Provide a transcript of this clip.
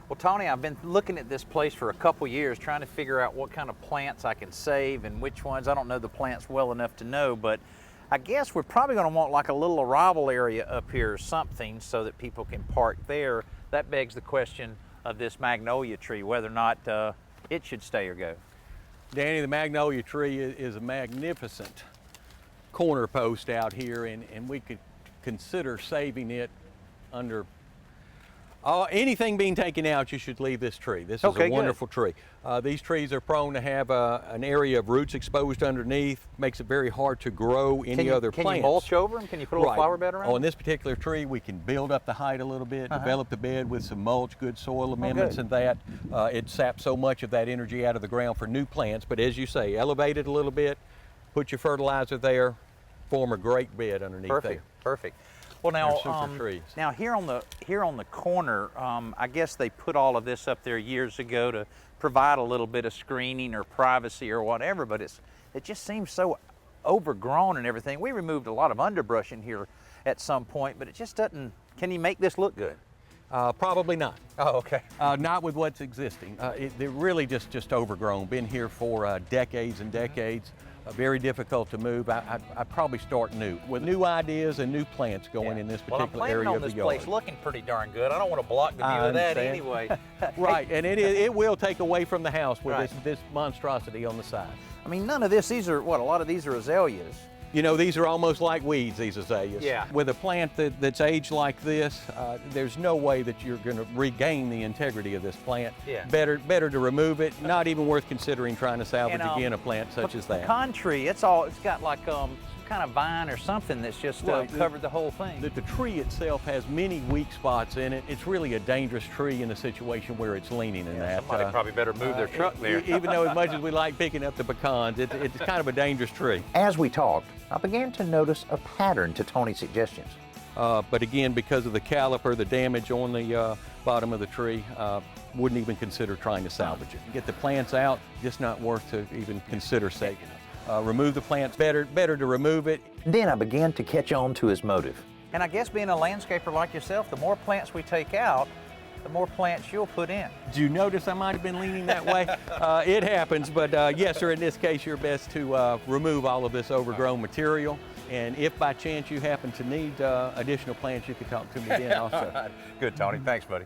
Well, Tony, I've been looking at this place for a couple years, trying to figure out what kind of plants I can save and which ones. I don't know the plants well enough to know, but I guess we're probably going to want like a little arrival area up here or something so that people can park there. That begs the question of this magnolia tree, whether or not it should stay or go. Danny, the magnolia tree is a magnificent corner post out here, and we could consider saving it under anything being taken out. You should leave this tree. This is a wonderful tree. These trees are prone to have an area of roots exposed underneath. Makes it very hard to grow any other plants. Can you mulch over them? Can you put a little flower bed around them? On this particular tree, we can build up the height a little bit, develop the bed with some mulch, good soil amendments and that. It saps so much of that energy out of the ground for new plants, but as you say, elevate it a little bit, put your fertilizer there, form a great bed underneath there. Perfect. Well, now here on the corner, I guess they put all of this up there years ago to provide a little bit of screening or privacy or whatever, but it just seems so overgrown and everything. We removed a lot of underbrush in here at some point, but it just doesn't. Can you make this look good? Probably not. Oh, okay. Not with what's existing. They're really just overgrown. Been here for decades and decades. Very difficult to move. I'd probably start new with new ideas and new plants going in this particular area of the yard. Well, I'm planning on this place looking pretty darn good. I don't want to block the view of that anyway. Right, and it will take away from the house with this monstrosity on the side. I mean, none of this, these are, what, a lot of these are azaleas. You know, these are almost like weeds, these azaleas. Yeah. With a plant that's aged like this, there's no way that you're going to regain the integrity of this plant. Yeah. Better to remove it. Not even worth considering trying to salvage again a plant such as that. Pecan tree, it's got like some kind of vine or something that's just covered the whole thing. The tree itself has many weak spots in it. It's really a dangerous tree in a situation where it's leaning in that. Somebody probably better move their truck there. Even though as much as we like picking up the pecans, it's kind of a dangerous tree. As we talked, I began to notice a pattern to Tony's suggestions. But again, because of the caliper, the damage on the bottom of the tree, wouldn't even consider trying to salvage it. Get the plants out, just not worth to even consider saving it. Remove the plants, better to remove it. Then I began to catch on to his motive. And I guess being a landscaper like yourself, the more plants we take out, the more plants you'll put in. Do you notice I might have been leaning that way? It happens, but yes, sir, in this case, you're best to remove all of this overgrown material. And if by chance you happen to need additional plants, you can talk to me then also. Good, Tony. Thanks, buddy.